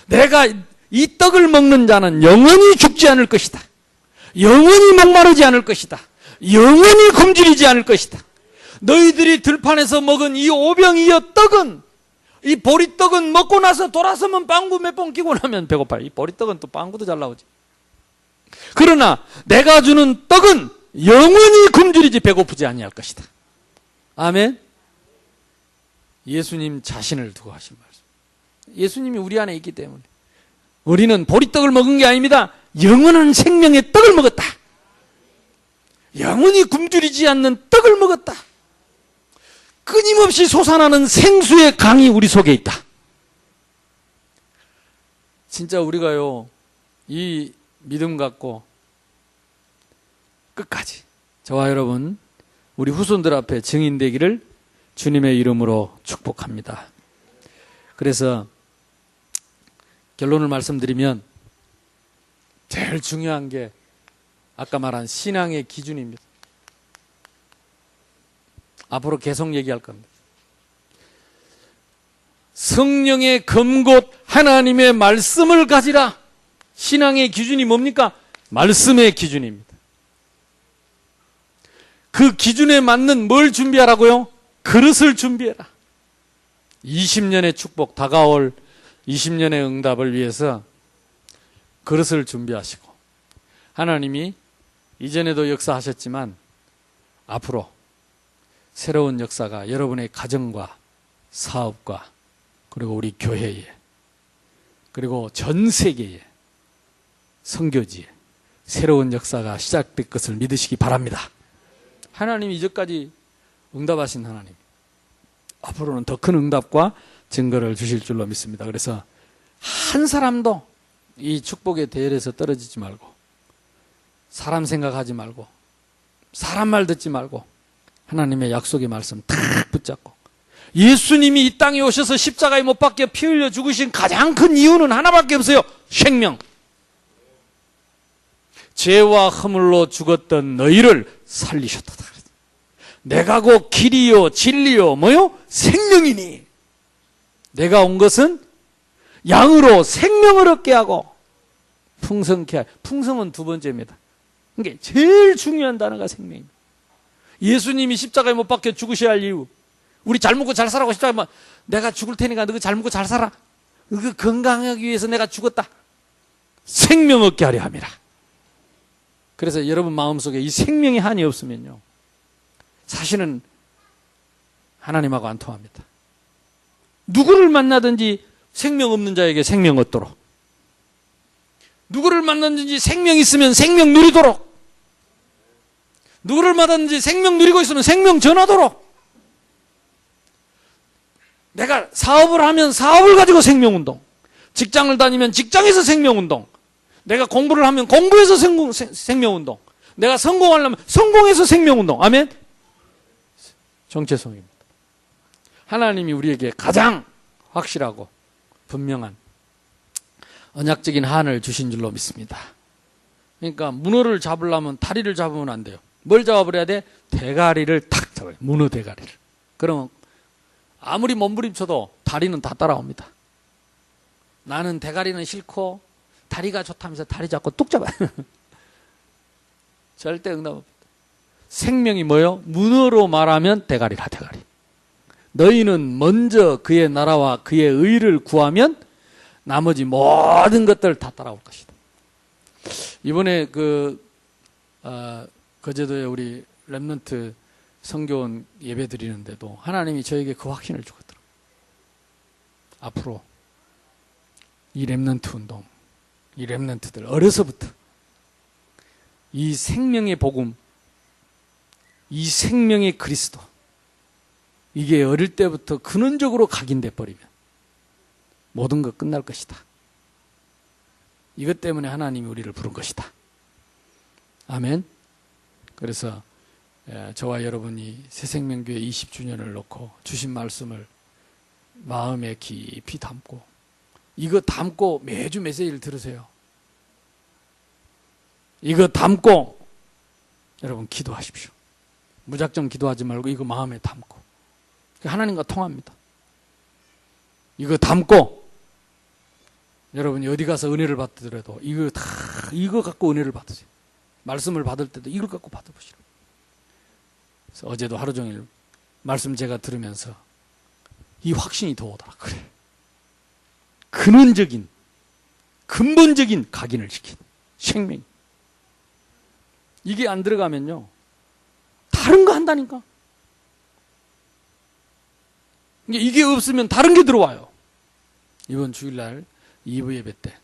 내가 이 떡을 먹는 자는 영원히 죽지 않을 것이다. 영원히 목마르지 않을 것이다. 영원히 굶주리지 않을 것이다. 너희들이 들판에서 먹은 이 오병이어 떡은, 이 보리떡은 먹고 나서 돌아서면 빵구 몇 번 끼고 나면 배고파요. 이 보리떡은 또 빵구도 잘 나오지. 그러나 내가 주는 떡은 영원히 굶주리지 배고프지 아니할 것이다. 아멘. 예수님 자신을 두고 하신 말씀. 예수님이 우리 안에 있기 때문에 우리는 보리떡을 먹은 게 아닙니다. 영원한 생명의 떡을 먹었다. 영원히 굶주리지 않는 떡을 먹었다. 끊임없이 솟아나는 생수의 강이 우리 속에 있다. 진짜 우리가요, 이 믿음 갖고 끝까지 저와 여러분, 우리 후손들 앞에 증인되기를 주님의 이름으로 축복합니다. 그래서 결론을 말씀드리면 제일 중요한 게 아까 말한 신앙의 기준입니다. 앞으로 계속 얘기할 겁니다. 성령의 검곶 하나님의 말씀을 가지라. 신앙의 기준이 뭡니까? 말씀의 기준입니다. 그 기준에 맞는 뭘 준비하라고요? 그릇을 준비해라. 20년의 축복, 다가올 20년의 응답을 위해서 그릇을 준비하시고, 하나님이 이전에도 역사하셨지만 앞으로 새로운 역사가 여러분의 가정과 사업과 그리고 우리 교회에 그리고 전 세계에 선교지에 새로운 역사가 시작될 것을 믿으시기 바랍니다. 하나님이 이제까지 응답하신 하나님, 앞으로는 더 큰 응답과 증거를 주실 줄로 믿습니다. 그래서 한 사람도 이 축복의 대열에서 떨어지지 말고, 사람 생각하지 말고, 사람 말 듣지 말고 하나님의 약속의 말씀 탁 붙잡고, 예수님이 이 땅에 오셔서 십자가에 못 박혀 피 흘려 죽으신 가장 큰 이유는 하나밖에 없어요. 생명. 죄와 허물로 죽었던 너희를 살리셨다. 내가 곧 길이요 진리요 뭐요? 생명이니. 내가 온 것은 양으로 생명을 얻게 하고 풍성케 하여. 풍성은 두 번째입니다. 이게 제일 중요한 단어가 생명입니다. 예수님이 십자가에 못 박혀 죽으셔야 할 이유. 우리 잘 먹고 잘 살라고 십자가에 뭐 내가 죽을 테니까 너 잘 먹고 잘 살아. 그 건강하기 위해서 내가 죽었다. 생명 얻게 하려 함이라. 그래서 여러분 마음속에 이 생명의 한이 없으면요, 사실은 하나님하고 안 통합니다. 누구를 만나든지 생명 없는 자에게 생명 얻도록, 누구를 만나든지 생명 있으면 생명 누리도록, 누구를 만나든지 생명 누리고 있으면 생명 전하도록, 내가 사업을 하면 사업을 가지고 생명운동, 직장을 다니면 직장에서 생명운동, 내가 공부를 하면 공부에서 생명운동, 내가 성공하려면 성공에서 생명운동. 아멘? 정체성입니다. 하나님이 우리에게 가장 확실하고 분명한 언약적인 한을 주신 줄로 믿습니다. 그러니까 문어를 잡으려면 다리를 잡으면 안 돼요. 뭘 잡아버려야 돼? 대가리를 탁 잡아요. 문어 대가리를. 그러면 아무리 몸부림쳐도 다리는 다 따라옵니다. 나는 대가리는 싫고 다리가 좋다면서 다리 잡고 뚝 잡아요. 절대 응답 없다. 생명이 뭐요? 문어로 말하면 대가리라, 대가리. 너희는 먼저 그의 나라와 그의 의를 구하면 나머지 모든 것들 다 따라올 것이다. 이번에 거제도에 우리 렘넌트 성교원 예배 드리는데도 하나님이 저에게 그 확신을 주거든요. 앞으로 이 렘넌트 운동, 이 렘넌트들 어려서부터 이 생명의 복음, 이 생명의 그리스도, 이게 어릴 때부터 근원적으로 각인돼 버리면 모든 것 끝날 것이다. 이것 때문에 하나님이 우리를 부른 것이다. 아멘. 그래서 저와 여러분이 새생명교회 20주년을 놓고 주신 말씀을 마음에 깊이 담고, 이거 담고 매주 메시지를 들으세요. 이거 담고 여러분 기도하십시오. 무작정 기도하지 말고 이거 마음에 담고 하나님과 통합니다. 이거 담고 여러분이 어디 가서 은혜를 받더라도 이거 갖고 은혜를 받으세요. 말씀을 받을 때도 이걸 갖고 받아보시라고. 그래서 어제도 하루 종일 말씀 제가 들으면서 이 확신이 더 오더라. 그래, 근원적인 근본적인 각인을 시킨 생명, 이게 안 들어가면요 다른 거 한다니까. 이게 없으면 다른 게 들어와요. 이번 주일날 2부 예배 때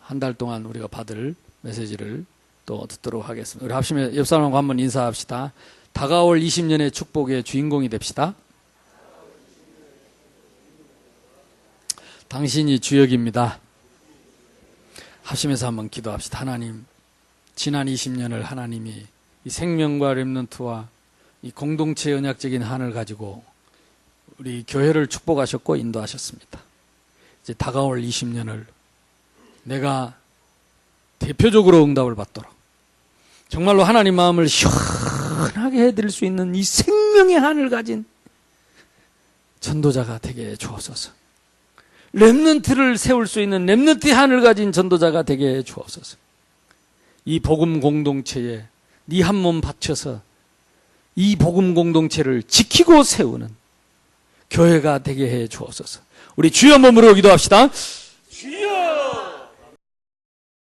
한 달 동안 우리가 받을 메시지를 또 듣도록 하겠습니다. 우리 합심해 옆 사람하고 한번 인사합시다. 다가올 20년의 축복의 주인공이 됩시다. 당신이 주역입니다. 합심해서 한번 기도합시다. 하나님, 지난 20년을 하나님이 이 생명과 렘넌트와 이 공동체의 언약적인 한을 가지고 우리 교회를 축복하셨고 인도하셨습니다. 이제 다가올 20년을 내가 대표적으로 응답을 받도록 정말로 하나님 마음을 시원하게 해드릴 수 있는 이 생명의 한을 가진 전도자가 되게 주옵소서. 렘넌트를 세울 수 있는 렘넌트의 한을 가진 전도자가 되게 주옵소서. 이 복음 공동체에 네 한 몸 바쳐서 이 복음 공동체를 지키고 세우는 교회가 되게 해 주옵소서. 우리 주여 몸으로 기도합시다. 주여!